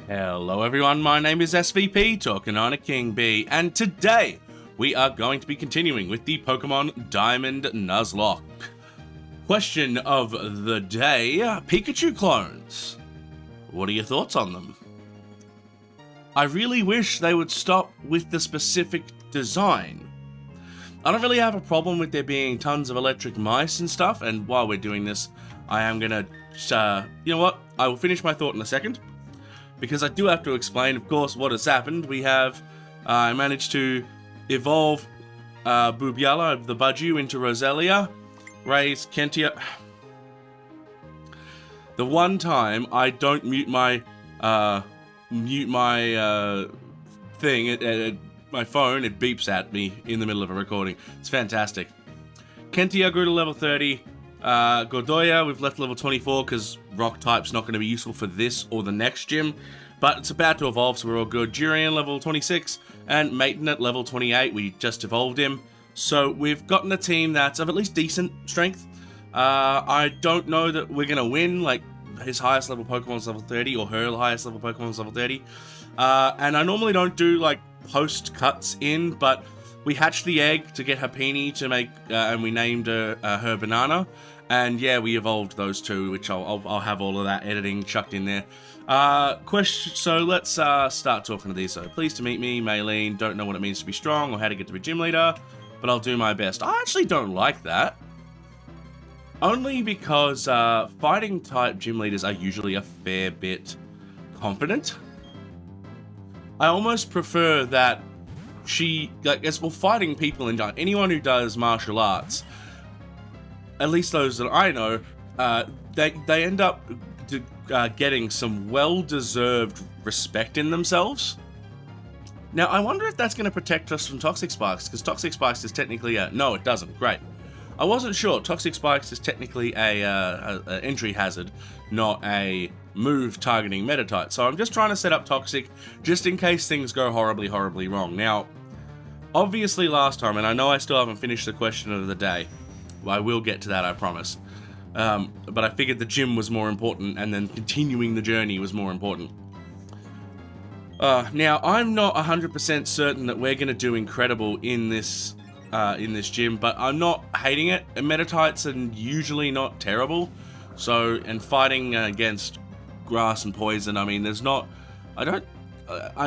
Hello everyone, my name is SVPKingBee, and today we are going to be continuing with the Pokemon Diamond Nuzlocke. Question of the day, Pikachu clones. What are your thoughts on them? I really wish they would stop with the specific design. I don't really have a problem with there being tons of electric mice and stuff, and while we're doing this, I am gonna, you know what, I will finish my thought in a second. Because I do have to explain, of course, what has happened. We have, I managed to evolve Bubiala, the Budgie, into Roselia, raise Kentia. The one time I don't mute my thing, my phone, it beeps at me in the middle of a recording. It's fantastic. Kentia grew to level 30. Gordoya, we've left level 24 because rock type's not going to be useful for this or the next gym, but it's about to evolve, so we're all good. Durian level 26 and Maiden at level 28. We just evolved him, so we've gotten a team that's of at least decent strength. I don't know that we're going to win, like his highest level Pokemon's level 30 or her highest level Pokemon's level 30. And I normally don't do like post cuts in, but we hatched the egg to get Happini to make, and we named her Banana. And yeah, we evolved those two, which I'll have all of that editing chucked in there. So let's start talking to these. So, pleased to meet me, Maylene. Don't know what it means to be strong or how to get to be gym leader, but I'll do my best. I actually don't like that. Only because fighting type gym leaders are usually a fair bit confident. I almost prefer that fighting people in anyone who does martial arts, at least those that I know, they end up getting some well-deserved respect in themselves. Now, I wonder if that's going to protect us from Toxic Spikes, because Toxic Spikes is technically no, it doesn't. Great. I wasn't sure. Toxic Spikes is technically a entry hazard, not a move targeting meta type. So I'm just trying to set up Toxic just in case things go horribly, horribly wrong. Now, obviously last time, and I know I still haven't finished the question of the day. I will get to that, I promise. But I figured the gym was more important, and then continuing the journey was more important. Now, I'm not 100% certain that we're going to do incredible in this gym, but I'm not hating it. Metatypes are usually not terrible. So, and fighting against grass and poison, I mean, I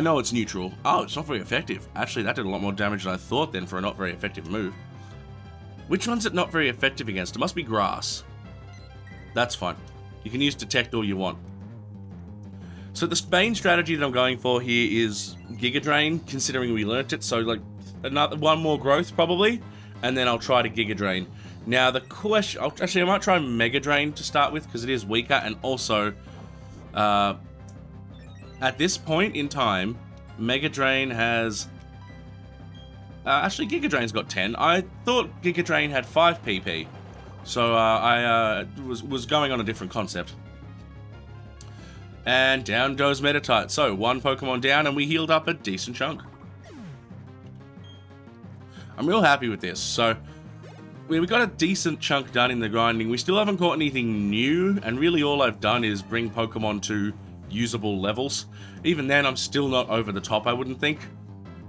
know it's neutral. Oh, it's not very effective. Actually, that did a lot more damage than I thought then for a not very effective move. Which one's it not very effective against? It must be grass. That's fine. You can use detect all you want. So the main strategy that I'm going for here is Giga Drain, considering we learnt it. So like one more growth probably, and then I'll try to Giga Drain. Now the question, I might try Mega Drain to start with because it is weaker, and also at this point in time, Mega Drain has actually, Giga Drain's got 10. I thought Giga Drain had 5 PP. So I was going on a different concept. And down goes Metatite. So one Pokemon down and we healed up a decent chunk. I'm real happy with this. So we got a decent chunk done in the grinding. We still haven't caught anything new. And really all I've done is bring Pokemon to usable levels. Even then, I'm still not over the top, I wouldn't think.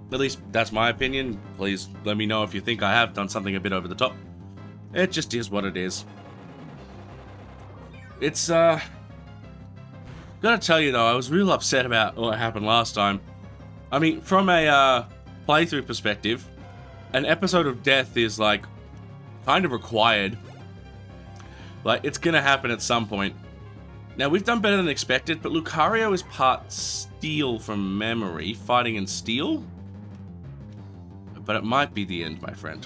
At least, that's my opinion. Please let me know if you think I have done something a bit over the top. It just is what it is. It's, gotta tell you though, I was real upset about what happened last time. I mean, from a, playthrough perspective, an episode of death is, like, kind of required. Like, it's gonna happen at some point. Now, we've done better than expected, but Lucario is part steel from memory, fighting in steel? But it might be the end, my friend.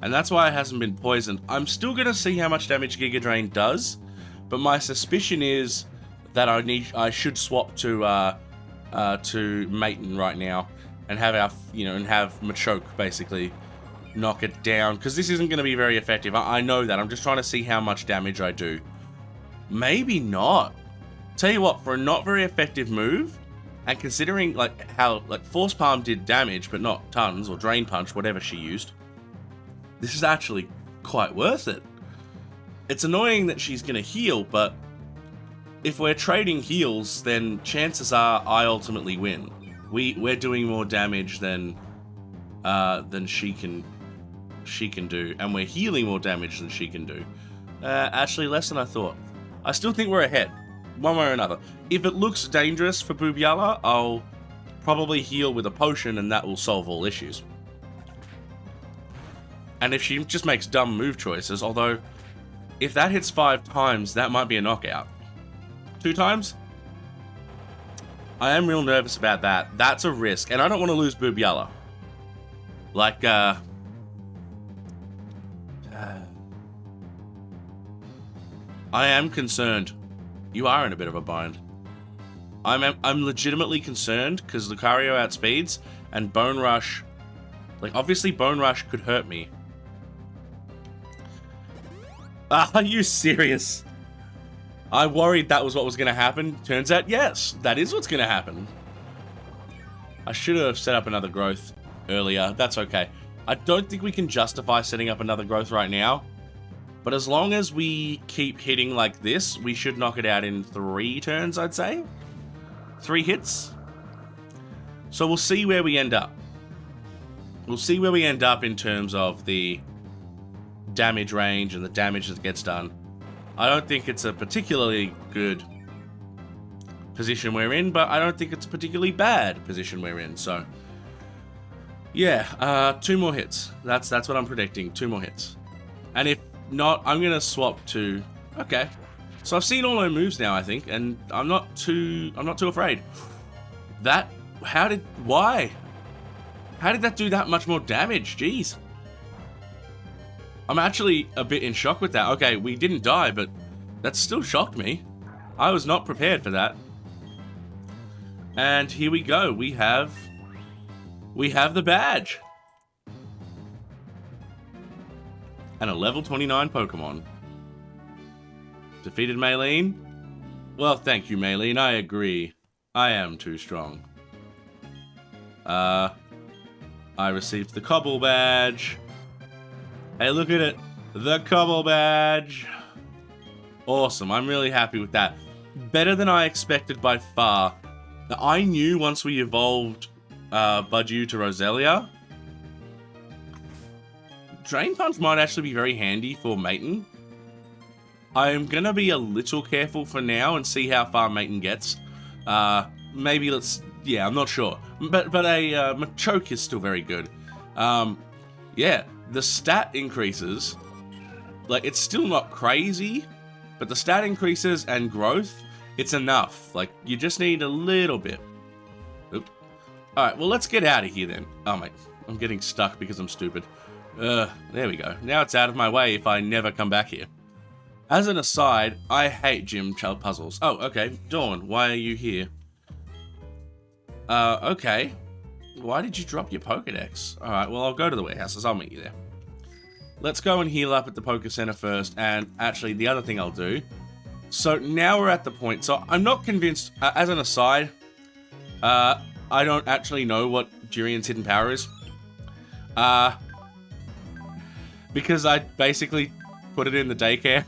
And that's why it hasn't been poisoned. I'm still going to see how much damage Giga Drain does, but my suspicion is that I should swap to Maiden right now and have have Machoke basically knock it down, because this isn't going to be very effective. I know that. I'm just trying to see how much damage I do. Maybe not. Tell you what, for a not very effective move, and considering like how Force Palm did damage but not tons, or Drain Punch, whatever she used, this is actually quite worth it. It's annoying that she's gonna heal, but if we're trading heals, then chances are I ultimately win. We're doing more damage than she can do, and we're healing more damage than she can do. Actually, less than I thought. I still think we're ahead, one way or another. If it looks dangerous for Boobyala, I'll probably heal with a potion, and that will solve all issues. And if she just makes dumb move choices, although if that hits 5 times, that might be a knockout. 2 times? I am real nervous about that. That's a risk, and I don't want to lose Boobyala. Like, I am concerned. You are in a bit of a bind. I'm legitimately concerned because Lucario outspeeds and Bone Rush. Like, obviously Bone Rush could hurt me. Are you serious? I worried that was what was going to happen. Turns out, yes, that is what's going to happen. I should have set up another growth earlier. That's okay. I don't think we can justify setting up another growth right now. But as long as we keep hitting like this, we should knock it out in 3 turns, I'd say. 3 hits. So we'll see where we end up. We'll see where we end up in terms of the damage range and the damage that gets done. I don't think it's a particularly good position we're in, but I don't think it's a particularly bad position we're in. So, yeah, 2 more hits. That's what I'm predicting. 2 more hits. And if not, I'm gonna swap to. Okay, so I've seen all her moves now, I think, and I'm not too afraid. That why? How did that do that much more damage? Jeez. I'm actually a bit in shock with that. Okay, we didn't die, but that still shocked me. I was not prepared for that. And here we go. We have the badge. And a level 29 Pokemon. Defeated Maylene? Well, thank you, Maylene. I agree. I am too strong. I received the Cobble badge. Hey, look at it. The Cobble badge. Awesome. I'm really happy with that. Better than I expected by far. Now, I knew once we evolved Budgie to Roselia, Drain Punch might actually be very handy for Maiden. I'm going to be a little careful for now and see how far Maiden gets. Maybe let's... Yeah, I'm not sure. But a Machoke is still very good. Yeah. The stat increases, like, it's still not crazy, but the stat increases and growth, it's enough. Like, you just need a little bit. Oop. Alright, well, let's get out of here then. Oh, mate, I'm getting stuck because I'm stupid. There we go. Now it's out of my way if I never come back here. As an aside, I hate gym puzzles. Oh, okay. Dawn, why are you here? Okay. Why did you drop your Pokedex? Alright, well, I'll go to the warehouses. I'll meet you there. Let's go and heal up at the Poke Center first, and actually, the other thing I'll do. So, now we're at the point. So, I'm not convinced, as an aside, I don't actually know what Jirian's hidden power is. Because I basically put it in the daycare.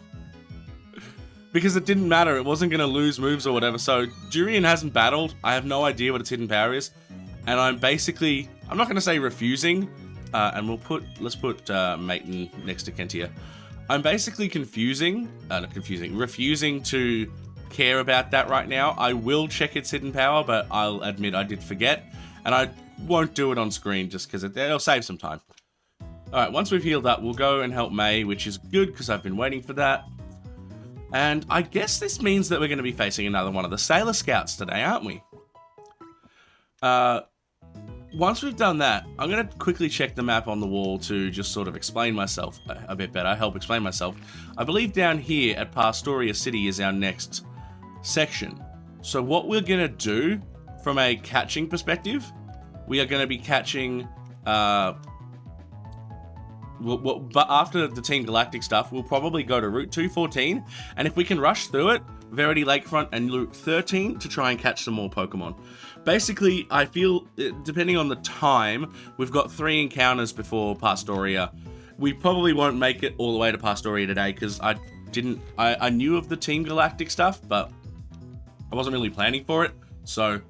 Because it didn't matter, it wasn't going to lose moves or whatever. So, Jirian hasn't battled. I have no idea what its hidden power is. And I'm basically, I'm not going to say refusing, and let's put Maiden next to Kentia. I'm basically refusing to care about that right now. I will check its hidden power, but I'll admit I did forget, and I won't do it on screen just because it'll save some time. Alright, once we've healed up, we'll go and help May, which is good because I've been waiting for that. And I guess this means that we're going to be facing another one of the Sailor Scouts today, aren't we? Once we've done that, I'm going to quickly check the map on the wall to just sort of explain myself a bit better, help explain myself. I believe down here at Pastoria City is our next section. So what we're going to do from a catching perspective, we are going to be catching... but after the Team Galactic stuff, we'll probably go to Route 214, and if we can rush through it, Verity Lakefront and Route 13 to try and catch some more Pokemon. Basically, I feel, depending on the time, we've got 3 encounters before Pastoria. We probably won't make it all the way to Pastoria today, because I knew of the Team Galactic stuff, but I wasn't really planning for it, so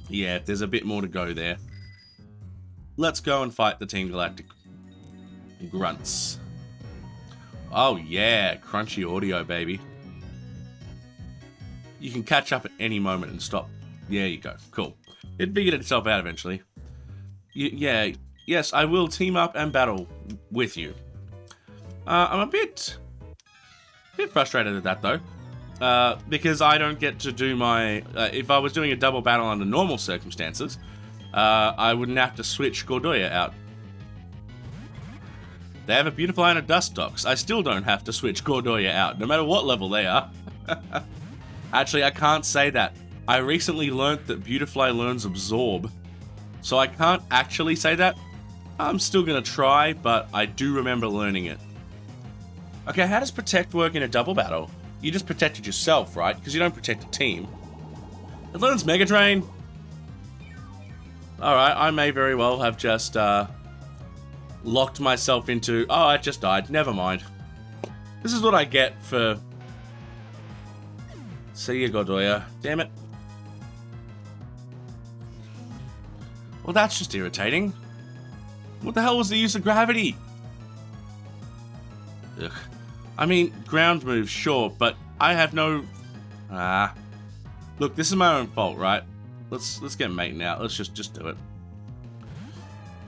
yeah, there's a bit more to go there. Let's go and fight the Team Galactic grunts. Oh yeah, crunchy audio, baby. You can catch up at any moment and stop. There you go. Cool. It figured itself out eventually. Yeah, yes, I will team up and battle with you. I'm a bit frustrated at that though, because I don't get to do my. If I was doing a double battle under normal circumstances, I wouldn't have to switch Gordoya out. They have a beautiful line of Dustox. I still don't have to switch Gordoya out, no matter what level they are. Actually, I can't say that. I recently learnt that Beautifly learns Absorb, so I can't actually say that. I'm still gonna try, but I do remember learning it. Okay, how does Protect work in a double battle? You just protected yourself, right? Because you don't protect a team. It learns Mega Drain. Alright, I may very well have just locked myself into... Oh, I just died. Never mind. This is what I get for... See ya, Gordoya. Damn it. Well, that's just irritating. What the hell was the use of gravity? Ugh. I mean, ground moves, sure, but I have no... Look, this is my own fault, right? Let's get mating out. Let's just do it.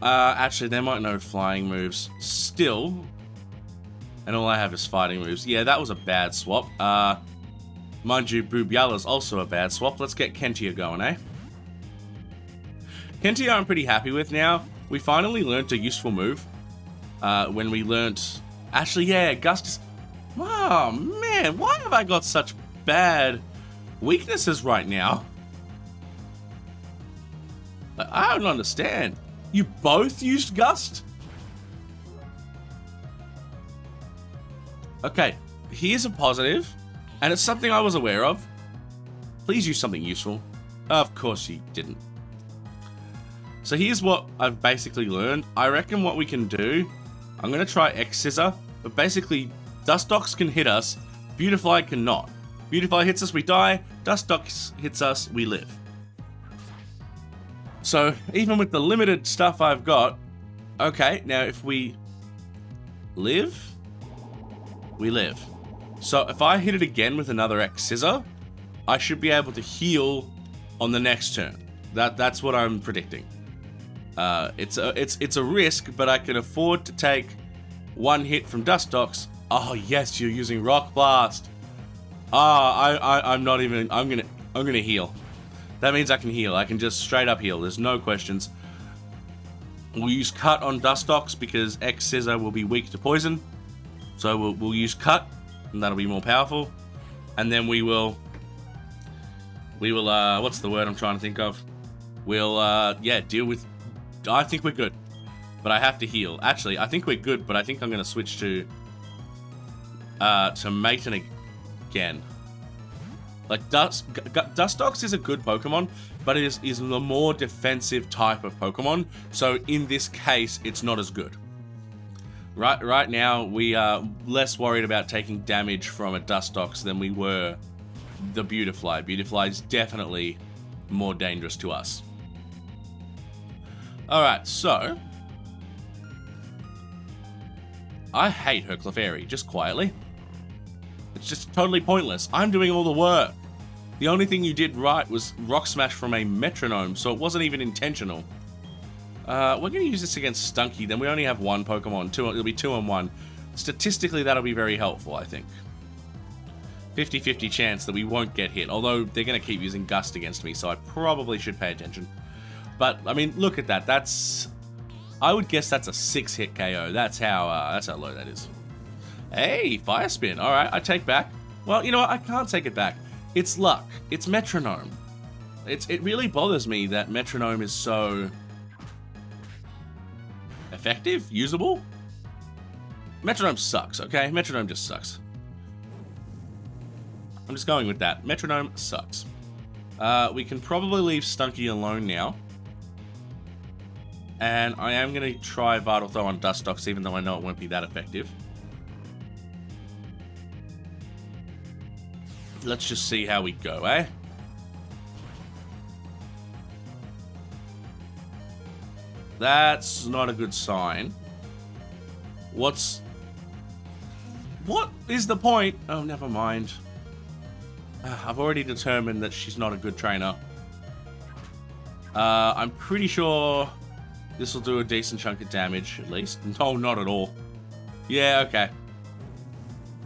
Actually, they might know flying moves still. And all I have is fighting moves. Yeah, that was a bad swap. Mind you, Boobyala's also a bad swap. Let's get Kentia going, eh? Kentia I'm pretty happy with now. We finally learnt a useful move. When we learnt... Actually, yeah, Gust is... Oh, man, why have I got such bad weaknesses right now? I don't understand. You both used Gust? Okay, here's a positive, and it's something I was aware of. Please use something useful. Of course you didn't. So here's what I've basically learned. I reckon what we can do, I'm going to try X-Scissor, but basically Dustox can hit us, Beautifly cannot. Beautifly hits us, we die. Dustox hits us, we live. So even with the limited stuff I've got, okay, now if we live, we live. So if I hit it again with another X-Scissor, I should be able to heal on the next turn. That's what I'm predicting. It's a risk, but I can afford to take one hit from Dustox. Oh yes, you're using Rock Blast. I'm gonna heal. That means I can heal. I can just straight up heal. There's no questions. We'll use Cut on Dustox because X-Scissor will be weak to poison. So we'll use Cut, and that'll be more powerful. And then we will what's the word I'm trying to think of? We'll deal with... I think we're good. But I have to heal. Actually, I think we're good, but I think I'm gonna switch to Maiden again. Like, Dustox is a good Pokemon, but it is the more defensive type of Pokemon. So in this case, it's not as good. Right now, we are less worried about taking damage from a Dustox than we were the Beautifly. Beautifly is definitely more dangerous to us. Alright, so... I hate her Clefairy, just quietly. It's just totally pointless. I'm doing all the work. The only thing you did right was Rock Smash from a Metronome, so it wasn't even intentional. We're going to use this against Stunky, then we only have one Pokemon. It'll be 2-on-1. Statistically, that'll be very helpful, I think. 50-50 chance that we won't get hit, although they're going to keep using Gust against me, so I probably should pay attention. But, I mean, look at that. That's... I would guess that's a 6-hit KO. That's how low that is. Hey, Fire Spin. Alright, I take back. Well, you know what? I can't take it back. It's luck. It's Metronome. It really bothers me that Metronome is so... effective? Usable? Metronome sucks, okay? Metronome just sucks. I'm just going with that. Metronome sucks. We can probably leave Stunky alone now. And I am going to try Vital Throw on Dustox, even though I know it won't be that effective. Let's just see how we go, eh? That's not a good sign. What is the point? Oh, never mind. I've already determined that she's not a good trainer. I'm pretty sure this will do a decent chunk of damage, at least. No, not at all. Yeah, okay.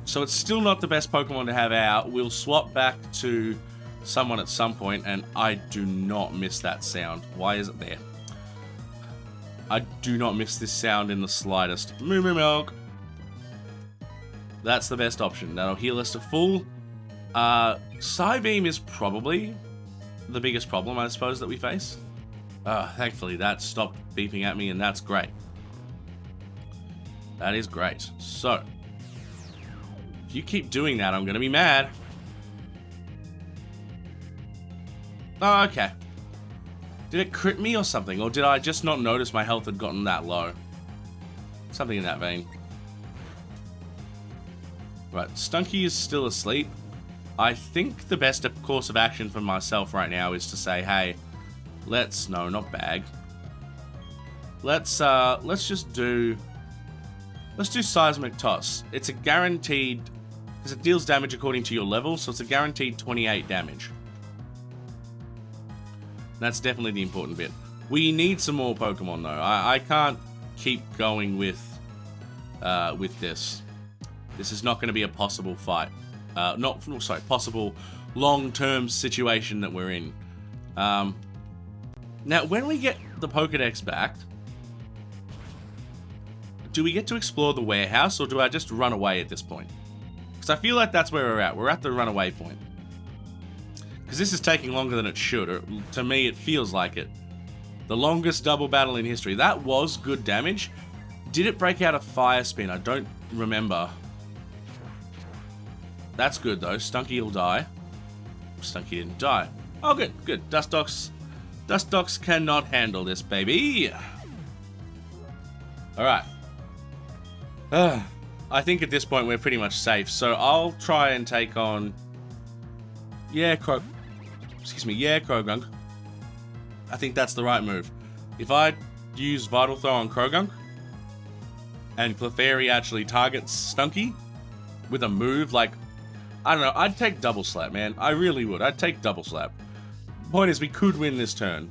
So it's still not the best Pokemon to have out. We'll swap back to someone at some point, and I do not miss that sound. Why is it there? I do not miss this sound in the slightest. Moo Moo Milk. That's the best option. That'll heal us to full. Psybeam is probably the biggest problem, I suppose, that we face. Thankfully, that stopped beeping at me, and that's great. That is great. So, if you keep doing that, I'm going to be mad. Oh, okay. Did it crit me or something? Or did I just not notice my health had gotten that low? Something in that vein. Right, Stunky is still asleep. I think the best course of action for myself right now is to say, hey, let's... No, not bag. Let's just do... Let's do Seismic Toss. It's a guaranteed... Because it deals damage according to your level, so it's a guaranteed 28 damage. That's definitely the important bit. We need some more Pokemon, though. I can't keep going with this. This is not going to be a possible fight. Possible long-term situation that we're in. Now, when we get the Pokedex back, do we get to explore the warehouse, or do I just run away at this point? Because I feel like that's where we're at. We're at the runaway point. Because this is taking longer than it should, or to me it feels like it. The longest double battle in history. That was good damage. Did it break out a Fire Spin? I don't remember. That's good though. Stunky will die. Stunky didn't die. Oh good, good. Dustox cannot handle this, baby. Alright. I think at this point we're pretty much safe, so I'll try and take on... Yeah, Krogunk. I think that's the right move. If I use Vital Throw on Krogunk, and Clefairy actually targets Stunky with a move like... I don't know, I'd take Double Slap, man. I really would. I'd take Double Slap. Point is, we could win this turn.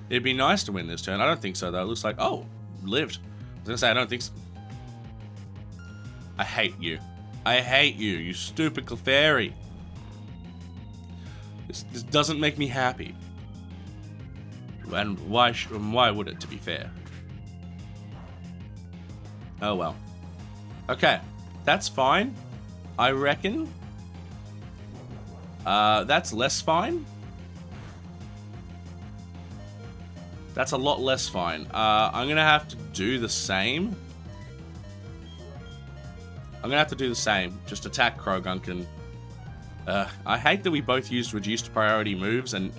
It'd be nice to win this turn. I don't think so, though. It looks like... Oh, lived. I was gonna say, I don't think so. I hate you. I hate you, you stupid Clefairy. This doesn't make me happy. And why would it, to be fair? Oh well. Okay, that's fine. I reckon. That's less fine. That's a lot less fine. I'm gonna have to do the same. I'm gonna have to do the same. Just attack Krogunk and... I hate that we both used reduced priority moves and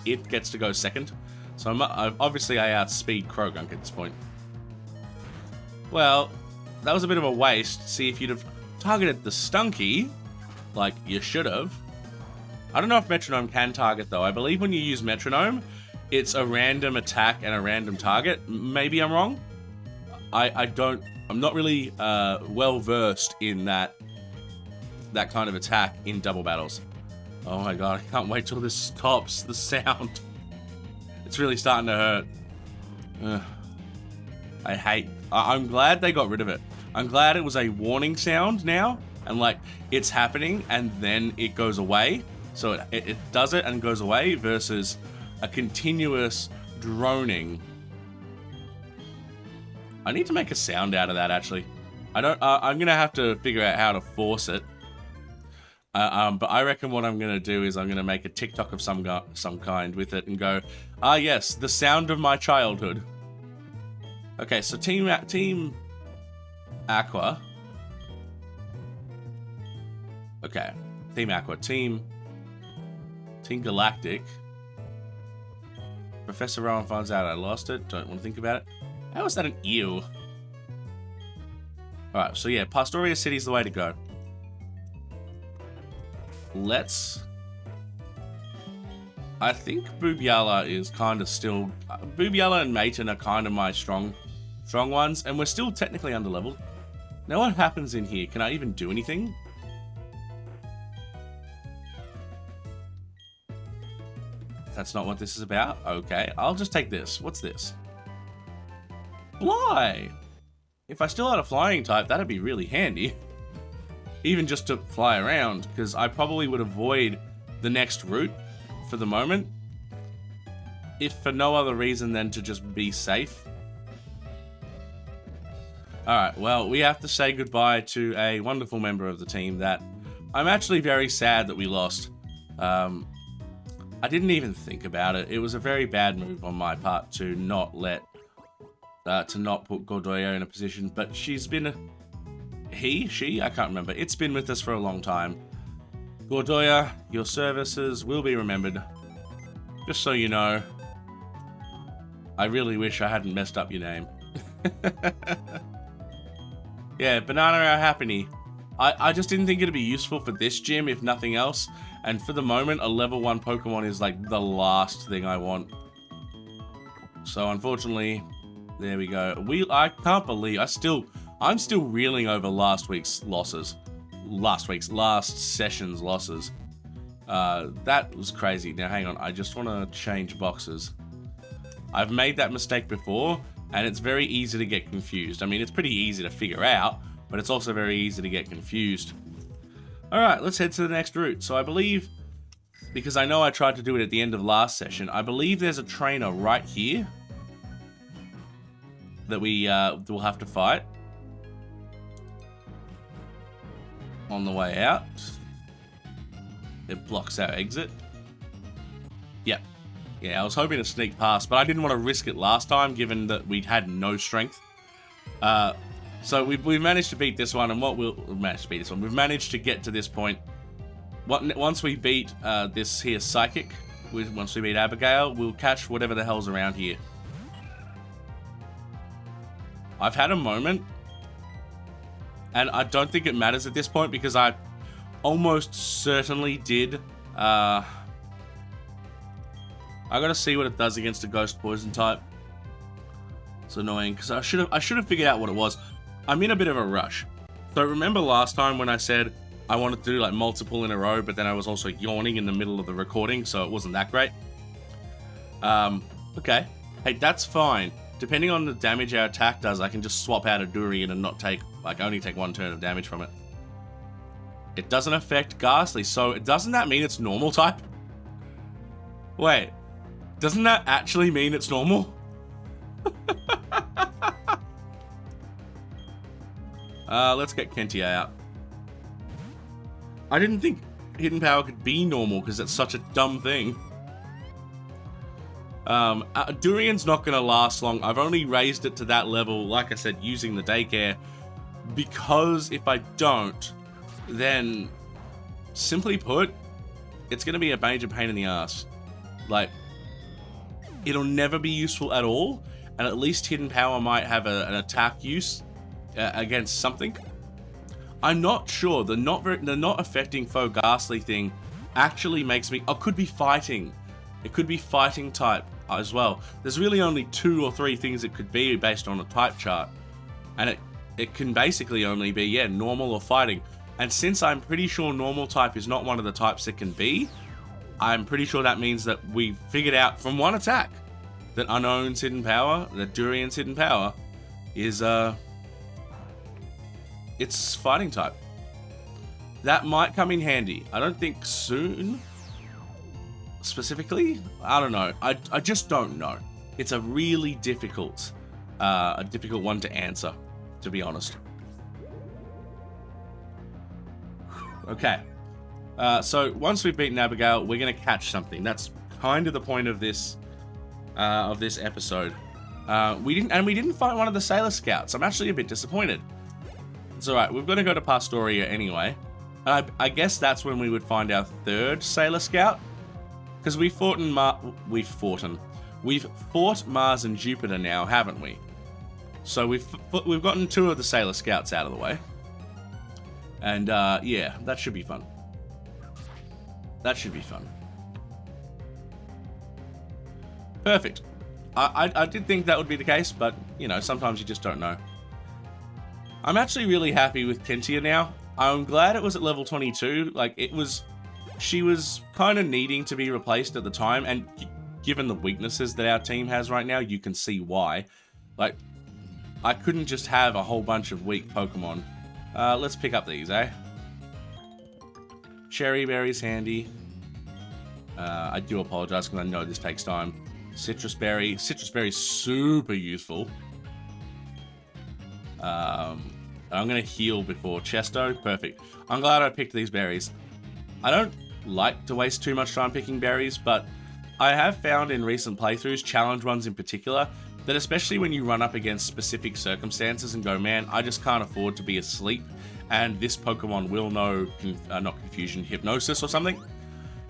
it gets to go second. So obviously I outspeed Krogunk at this point. Well, that was a bit of a waste. See, if you'd have targeted the Stunky, like you should have. I don't know if Metronome can target though. I believe when you use Metronome, it's a random attack and a random target. Maybe I'm wrong. I'm not really well versed in that kind of attack in double battles. Oh my god, I can't wait till this stops, the sound. It's really starting to hurt. I'm glad they got rid of it. I'm glad it was a warning sound now, and like, it's happening, and then it goes away. So it does it and goes away, versus a continuous droning. I need to make a sound out of that, actually. I'm gonna have to figure out how to force it. But I reckon what I'm going to do is I'm going to make a TikTok of some kind with it and go, ah yes, the sound of my childhood. Okay, so Team Aqua. Okay, Team Aqua. Team Galactic. Professor Rowan finds out I lost it. Don't want to think about it. How is that an ew? Alright, so yeah, Pastoria City is the way to go. let's... I think Boobyala is kind of still... Boobyala and Maton are kind of my strong ones, and we're still technically underleveled. Now what happens in here? Can I even do anything? That's not what this is about? Okay, I'll just take this. What's this? Fly! If I still had a flying type, that'd be really handy. Even just to fly around, because I probably would avoid the next route for the moment. If for no other reason than to just be safe. Alright, well, we have to say goodbye to a wonderful member of the team that I'm actually very sad that we lost. I didn't even think about it. It was a very bad move on my part to not let, to not put Gordoya in a position, but she's been, she? I can't remember. It's been with us for a long time. Gordoya, your services will be remembered. Just so you know, I really wish I hadn't messed up your name. Yeah, Banana our Happiny. I just didn't think it'd be useful for this gym, if nothing else. And for the moment, a level 1 Pokemon is like the last thing I want. So unfortunately, there we go. I can't believe I'm still reeling over last session's losses. That was crazy. Now hang on, I just want to change boxes. I've made that mistake before, and it's very easy to get confused. I mean, it's pretty easy to figure out, but it's also very easy to get confused. Alright, let's head to the next route. So I believe, because I know I tried to do it at the end of last session, I believe there's a trainer right here that we will have to fight on the way out. It blocks our exit. Yep. Yeah, I was hoping to sneak past, but I didn't want to risk it last time, given that we'd had no strength. So we've managed to beat this one, and we've managed to get to this point. Once we beat this here Psychic, once we beat Abigail, we'll catch whatever the hell's around here. I've had a moment, and I don't think it matters at this point, because I almost certainly did. I gotta see what it does against a Ghost Poison type. It's annoying, because I should have figured out what it was. I'm in a bit of a rush. So remember last time when I said I wanted to do like multiple in a row, but then I was also yawning in the middle of the recording, so it wasn't that great. Okay. Hey, that's fine. Depending on the damage our attack does, I can just swap out a Durian and not take, like, only take 1 turn of damage from it. It doesn't affect Ghastly, so doesn't that mean it's normal type? Wait, doesn't that actually mean it's normal? Let's get Kentia out. I didn't think Hidden Power could be normal because it's such a dumb thing. Durian's not going to last long. I've only raised it to that level, like I said, using the daycare, because if I don't, then, simply put, it's going to be a major pain in the ass. Like, it'll never be useful at all, and at least Hidden Power might have an attack use against something. I'm not sure. The not affecting foe Ghastly thing actually makes me... Oh, could be fighting. It could be fighting type as well. There's really only 2 or 3 things it could be based on a type chart. And it can basically only be, yeah, normal or fighting. And since I'm pretty sure normal type is not one of the types it can be, I'm pretty sure that means that we figured out from one attack that Unknown's Hidden Power, that Durian's Hidden Power, is, it's fighting type. That might come in handy. I don't think soon, specifically. I don't know. I just don't know. It's a really difficult one to answer, to be honest. Okay. So once we've beaten Abigail, we're gonna catch something. That's kind of the point of this episode. We didn't fight one of the Sailor Scouts. I'm actually a bit disappointed. It's alright, we're gonna go to Pastoria anyway. I guess that's when we would find our 3rd Sailor Scout. Because we've fought Mars and Jupiter now, haven't we? So we've gotten 2 of the Sailor Scouts out of the way. And yeah, that should be fun. That should be fun. Perfect. I did think that would be the case, but, you know, sometimes you just don't know. I'm actually really happy with Kentia now. I'm glad it was at level 22. Like, she was kind of needing to be replaced at the time, and given the weaknesses that our team has right now, you can see why. Like, I couldn't just have a whole bunch of weak Pokemon. Let's pick up these, eh? Cherry berry's handy. I do apologize because I know this takes time. Citrus berry's super useful. I'm gonna heal before Chesto. Perfect. I'm glad I picked these berries. I don't like to waste too much time picking berries, but I have found in recent playthroughs, challenge ones in particular, that especially when you run up against specific circumstances and go, man, I just can't afford to be asleep, and this Pokemon will know, not confusion, hypnosis or something,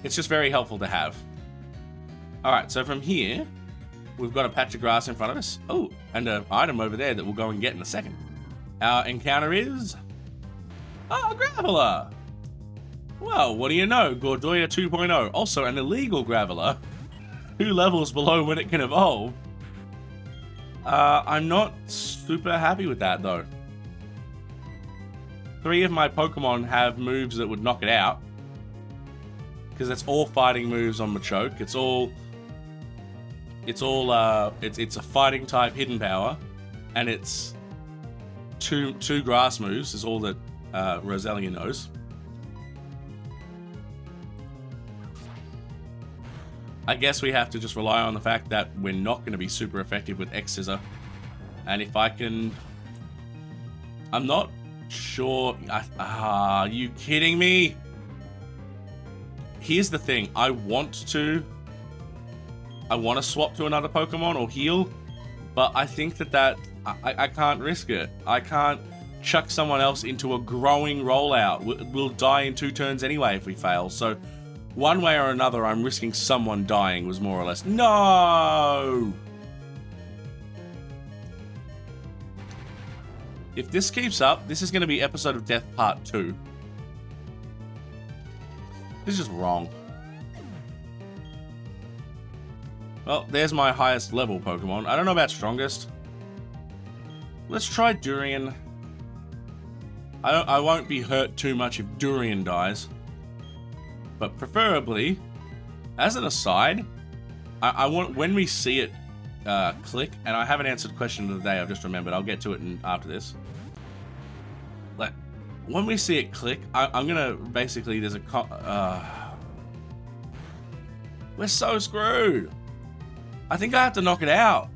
it's just very helpful to have. Alright, so from here, we've got a patch of grass in front of us. Oh, and an item over there that we'll go and get in a second. Our encounter is... oh, Graveler! Well, what do you know? Gordoya 2.0. Also an illegal Graveler. 2 levels below when it can evolve. I'm not super happy with that, though. 3 of my Pokemon have moves that would knock it out. Because it's all fighting moves on Machoke. It's a fighting type hidden power. And it's two grass moves is all that Roselia knows. I guess we have to just rely on the fact that we're not going to be super effective with X-Scissor. And if I can... I'm not sure... are you kidding me? Here's the thing. I want to swap to another Pokemon or heal. But I think that I can't risk it. I can't chuck someone else into a growing rollout. We'll die in 2 turns anyway if we fail. So... one way or another, I'm risking someone dying was more or less... no! If this keeps up, this is going to be Episode of Death Part 2. This is just wrong. Well, there's my highest level Pokemon. I don't know about strongest. Let's try Durian. I won't be hurt too much if Durian dies. But preferably, as an aside, I want, when we see it click, and I haven't answered the question of the day, I've just remembered, I'll get to it after this. Like, when we see it click, I'm gonna, basically, there's a, we're so screwed. I think I have to knock it out.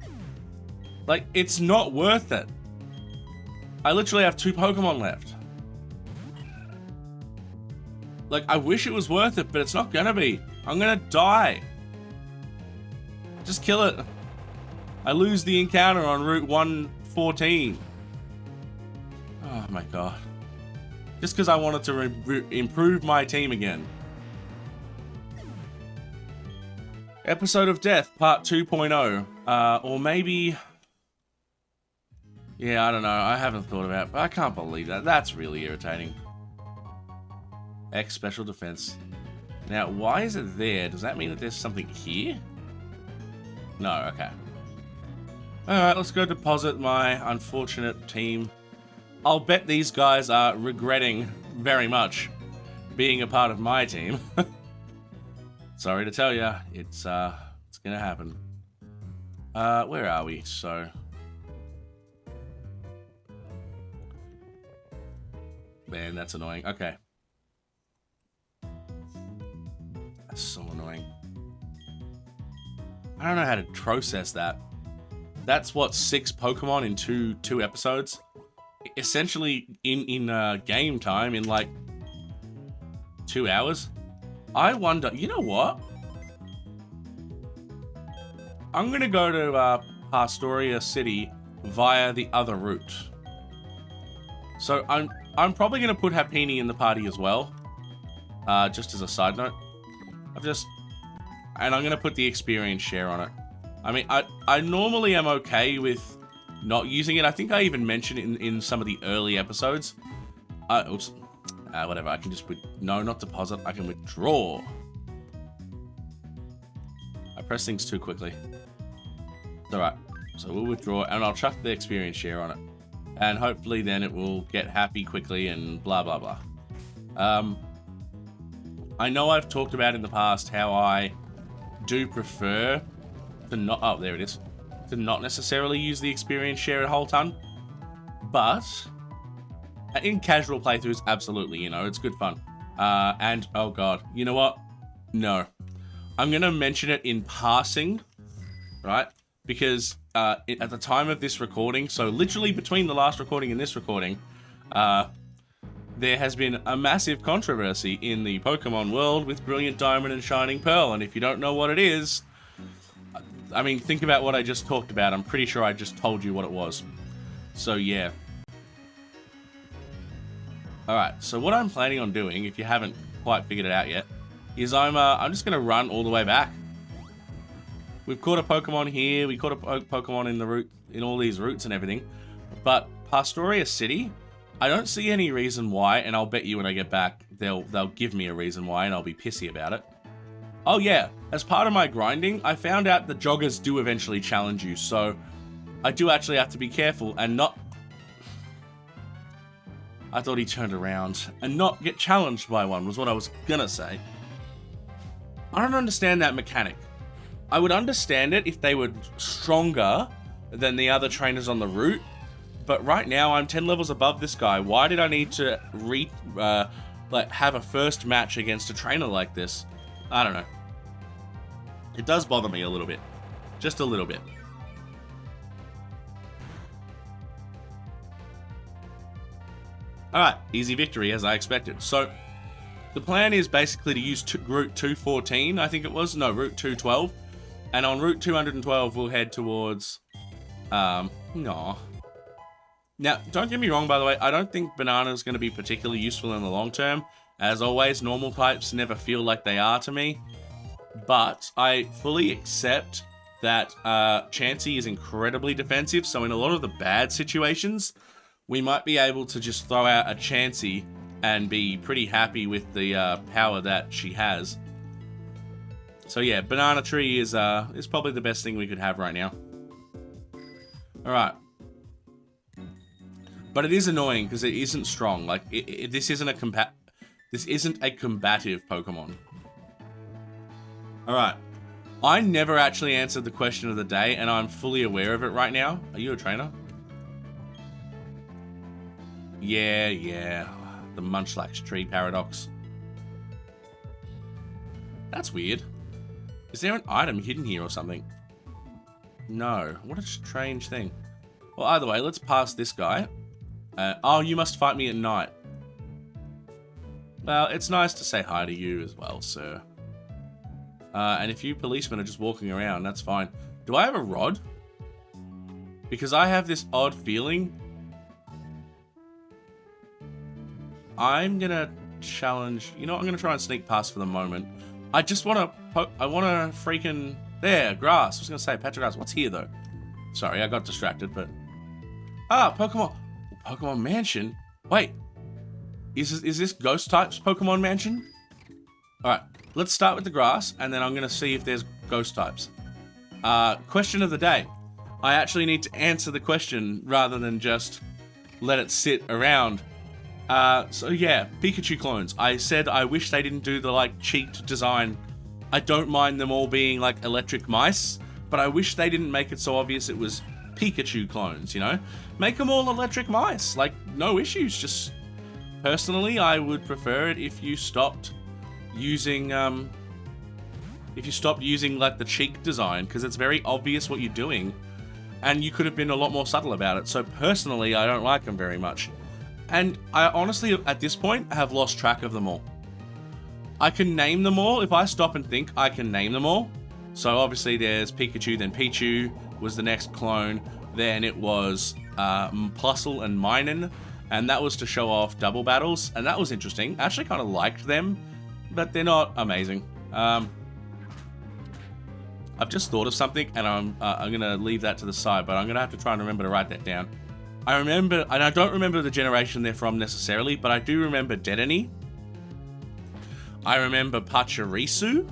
Like, it's not worth it. I literally have 2 Pokemon left. Like, I wish it was worth it, but it's not gonna be. I'm gonna die. Just kill it. I lose the encounter on Route 114. Oh my god. Just because I wanted to improve my team again. Episode of Death, Part 2.0. Or maybe... yeah, I don't know. I haven't thought about it, but I can't believe that. That's really irritating. X special defense. Now, why is it there? Does that mean that there's something here? No, okay. Alright, let's go deposit my unfortunate team. I'll bet these guys are regretting very much being a part of my team. Sorry to tell you, it's gonna happen. Where are we? So... man, that's annoying. Okay. So annoying. I don't know how to process that. That's what, 6 Pokemon in two episodes? Essentially in game time in like 2 hours? I wonder, you know what? I'm gonna go to Pastoria City via the other route. So I'm probably gonna put Happiny in the party as well. Just as a side note. And I'm going to put the experience share on it. I mean, I normally am okay with not using it. I think I even mentioned it in some of the early episodes. Oops. Whatever, I can just... no, not deposit. I can withdraw. pressed things too quickly. It's alright. So we'll withdraw, and I'll chuck the experience share on it. And hopefully then it will get happy quickly and blah, blah, blah. I know I've talked about in the past how I do prefer to not... Oh, there it is. To not necessarily use the experience share a whole ton. But in casual playthroughs, absolutely, you know, it's good fun. And, oh god, you know what? No. I'm going to mention it in passing, right? Because at the time of this recording, so literally between the last recording and this recording, there has been a massive controversy in the Pokemon world with Brilliant Diamond and Shining Pearl. And if you don't know what it is, I mean, think about what I just talked about. I'm pretty sure I just told you what it was. So, yeah. Alright, so what I'm planning on doing, if you haven't quite figured it out yet, is I'm just going to run all the way back. We've caught a Pokemon here, we caught a Pokemon in the route, in all these routes and everything, but Pastoria City, I don't see any reason why, and I'll bet you when I get back, they'll give me a reason why, and I'll be pissy about it. Oh yeah, as part of my grinding, I found out the joggers do eventually challenge you, so I do actually have to be careful and not... I thought he turned around and not get challenged by one, was what I was gonna say. I don't understand that mechanic. I would understand it if they were stronger than the other trainers on the route, but right now I'm 10 levels above this guy. Why did I need to have a first match against a trainer like this? I don't know. It does bother me a little bit. Just a little bit. Alright, easy victory as I expected. So, the plan is basically to use Route 214, I think it was. No, Route 212. And on Route 212, we'll head towards... Now, don't get me wrong, by the way. I don't think Banana is going to be particularly useful in the long term. As always, normal types never feel like they are to me. But I fully accept that Chansey is incredibly defensive. So in a lot of the bad situations, we might be able to just throw out a Chansey and be pretty happy with the power that she has. So yeah, Banana Tree is probably the best thing we could have right now. Alright. But it is annoying because it isn't strong. Like, this isn't a combative Pokemon. Alright. I never actually answered the question of the day, and I'm fully aware of it right now. Are you a trainer? Yeah. The Munchlax tree paradox. That's weird. Is there an item hidden here or something? No. What a strange thing. Well, either way, let's pass this guy. Oh, you must fight me at night. Well, it's nice to say hi to you as well, sir. And if you policemen are just walking around, that's fine. Do I have a rod? Because I have this odd feeling. I'm gonna challenge... You know what? I'm gonna try and sneak past for the moment. I just want to... I want to freaking... There, grass. I was gonna say, patch of grass. What's here, though? Sorry, I got distracted, but... Ah, Pokemon Mansion? Wait. Is this Ghost types Pokemon Mansion? Alright, let's start with the grass, and then I'm gonna see if there's Ghost types. Question of the day. I actually need to answer the question rather than just let it sit around. So yeah, Pikachu clones. I said I wish they didn't do the, like, cheeked design. I don't mind them all being, like, electric mice, but I wish they didn't make it so obvious it was Pikachu clones, you know? Make them all electric mice. Like, no issues. Just, personally, I would prefer it if you stopped using, like, the cheek design, because it's very obvious what you're doing, and you could have been a lot more subtle about it. So, personally, I don't like them very much. And I honestly, at this point, have lost track of them all. I can name them all. If I stop and think, I can name them all. So obviously there's Pikachu, then Pichu was the next clone. Then it was Plusle and Minun. And that was to show off double battles. And that was interesting. I actually kind of liked them, but they're not amazing. I've just thought of something, and I'm going to leave that to the side, but I'm going to have to try and remember to write that down. I remember, and I don't remember the generation they're from necessarily, but I do remember Dedenne. I remember Pachirisu.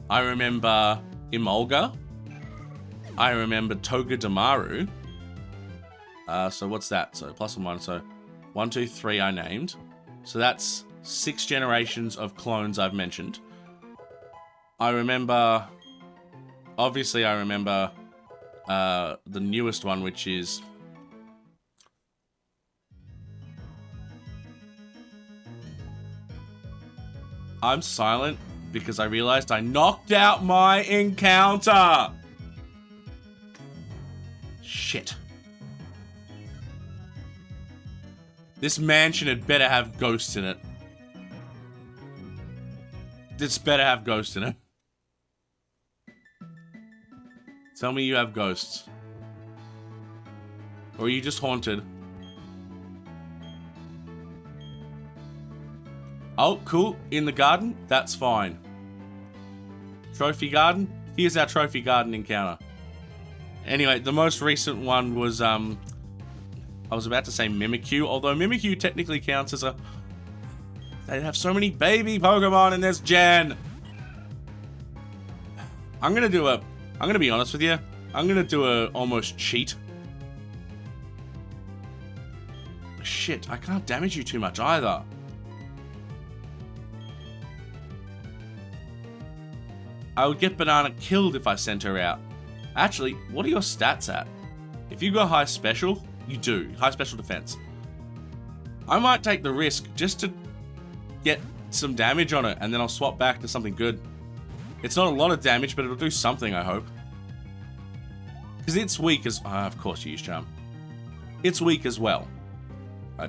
I remember Emolga. I remember Togedemaru. So what's that? So plus and minus. So 1, 2, 3 I named. So that's 6 generations of clones I've mentioned. I remember... Obviously, I remember the newest one, which is... I'm silent because I realized I knocked out my encounter! Shit. This mansion had better have ghosts in it. This better have ghosts in it. Tell me you have ghosts. Or are you just haunted? Oh, cool. In the garden? That's fine. Trophy garden? Here's our trophy garden encounter. Anyway, the most recent one was, I was about to say Mimikyu, although Mimikyu technically counts as a... They have so many baby Pokemon in this gen! I'm gonna be honest with you. I'm gonna do a almost cheat. Shit, I can't damage you too much either. I would get Banana killed if I sent her out. Actually, what are your stats at? If you go high special, you do. High special defense. I might take the risk just to get some damage on it, and then I'll swap back to something good. It's not a lot of damage, but it'll do something, I hope. Because it's weak as... of course you use Charm. It's weak as well.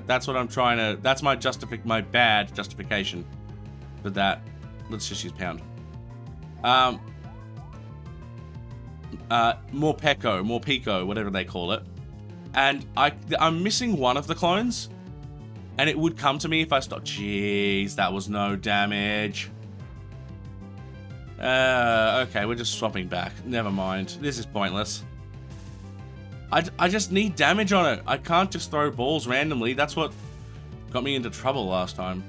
That's what I'm trying to... That's my bad justification for that. Let's just use Pound. More Pico, whatever they call it. And I'm missing one of the clones. And it would come to me if I stopped. Jeez, that was no damage. Okay, we're just swapping back. Never mind. This is pointless. I just need damage on it. I can't just throw balls randomly. That's what got me into trouble last time.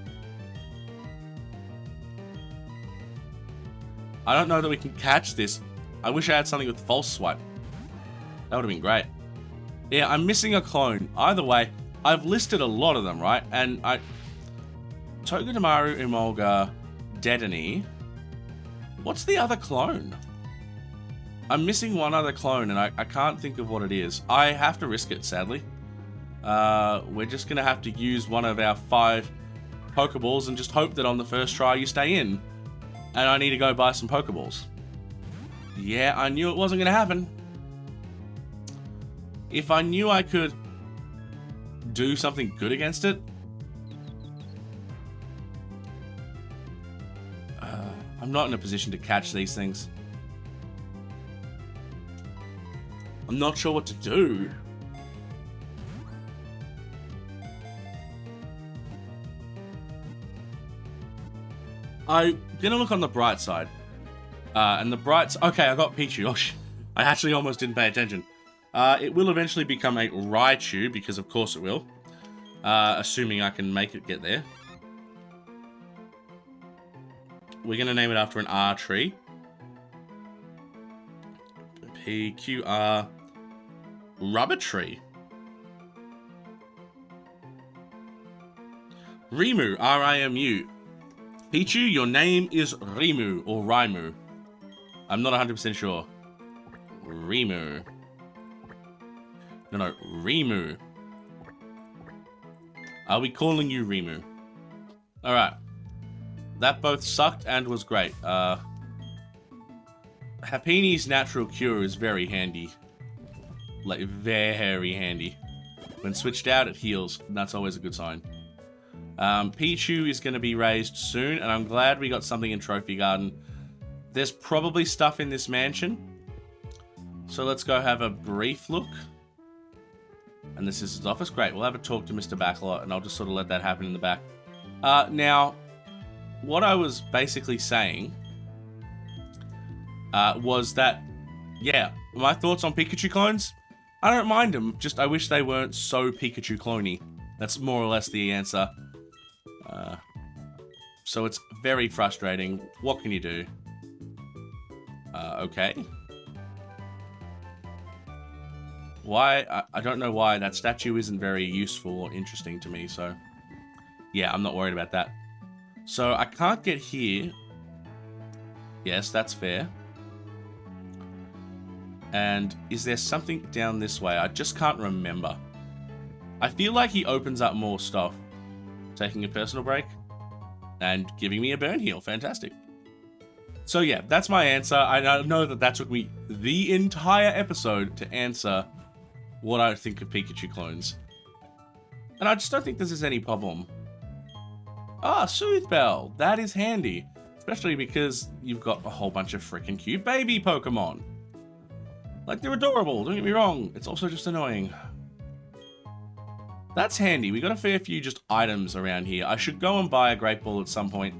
I don't know that we can catch this. I wish I had something with false swipe. That would have been great. Yeah, I'm missing a clone. Either way, I've listed a lot of them, right? And Togedemaru, Emolga, Dedenne. What's the other clone? I'm missing one other clone, and I can't think of what it is. I have to risk it, sadly. We're just going to have to use one of our 5 Pokeballs and just hope that on the first try you stay in. And I need to go buy some Pokeballs. Yeah, I knew it wasn't going to happen. If I knew I could do something good against it... I'm not in a position to catch these things. I'm not sure what to do. I'm gonna look on the bright side. And the bright... Okay, I got Pichu. Oh, I actually almost didn't pay attention. It will eventually become a Raichu, because of course it will. Assuming I can make it get there. We're gonna name it after an R tree. PQR... Rubber tree. Rimu, R-I-M-U. Pichu, your name is Rimu, or Raimu. I'm not 100% sure. Rimu. No, Rimu. Are we calling you Rimu? Alright. That both sucked and was great. Happini's natural cure is very handy. Like, very handy. When switched out, it heals. And that's always a good sign. Pichu is going to be raised soon, and I'm glad we got something in Trophy Garden. There's probably stuff in this mansion. So let's go have a brief look. And this is his office. Great, we'll have a talk to Mr. Backlot, and I'll just sort of let that happen in the back. Now, what I was basically saying was that, yeah, my thoughts on Pikachu clones, I don't mind them, just I wish they weren't so Pikachu cloney. That's more or less the answer. So it's very frustrating. What can you do? Okay. Why? I don't know why that statue isn't very useful or interesting to me, so... Yeah, I'm not worried about that. So, I can't get here. Yes, that's fair. And is there something down this way? I just can't remember. I feel like he opens up more stuff. Taking a personal break. And giving me a burn heal. Fantastic. So yeah, that's my answer. I know that took me the entire episode to answer what I think of Pikachu clones. And I just don't think this is any problem. Ah, Soothe Bell. That is handy. Especially because you've got a whole bunch of freaking cute baby Pokemon. Like, they're adorable, don't get me wrong. It's also just annoying. That's handy. We got a fair few just items around here. I should go and buy a Great Ball at some point.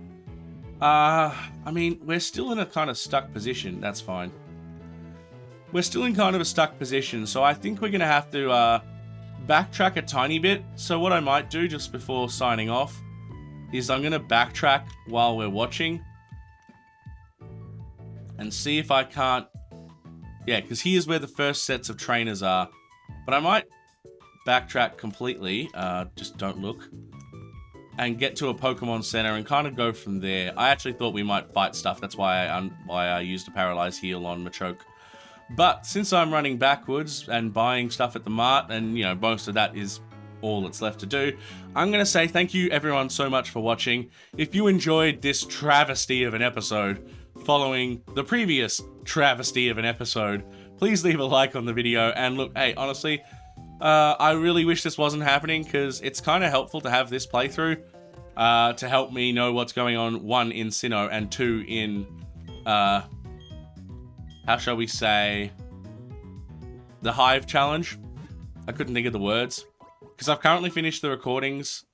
I mean, we're still in a kind of stuck position. That's fine. We're still in kind of a stuck position, so I think we're going to have to backtrack a tiny bit. So what I might do just before signing off is I'm going to backtrack while we're watching and see if I can't... Yeah, because here's where the first sets of trainers are. But I might backtrack completely, just don't look, and get to a Pokemon Center and kind of go from there. I actually thought we might fight stuff. That's why I used a Paralyze Heal on Machoke. But since I'm running backwards and buying stuff at the mart, and you know, most of that is all that's left to do, I'm going to say thank you everyone so much for watching. If you enjoyed this travesty of an episode following the previous travesty of an episode, please leave a like on the video. And look, hey, honestly, I really wish this wasn't happening, because it's kind of helpful to have this playthrough to help me know what's going on, 1, in Sinnoh, and 2, in, how shall we say, the Hive Challenge. I couldn't think of the words, because I've currently finished the recordings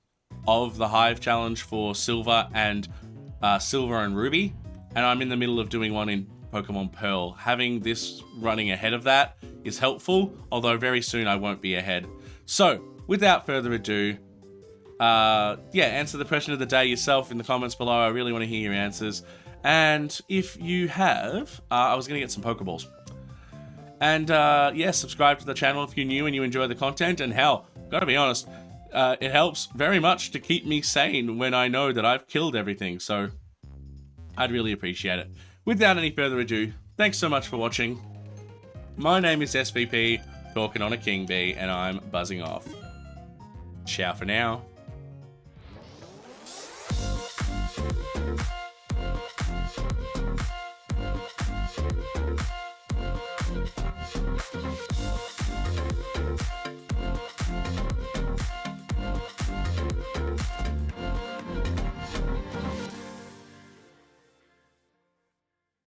of the Hive Challenge for Silver and Ruby, and I'm in the middle of doing one in Pokemon Pearl. Having this running ahead of that is helpful, although very soon I won't be ahead. So, without further ado, yeah, answer the question of the day yourself in the comments below. I really want to hear your answers. And if you have, I was going to get some Pokeballs. And yeah, subscribe to the channel if you're new and you enjoy the content. And hell, gotta be honest, it helps very much to keep me sane when I know that I've killed everything. So, I'd really appreciate it. Without any further ado, thanks so much for watching. My name is SVP, talking on a King Bee, and I'm buzzing off. Ciao for now.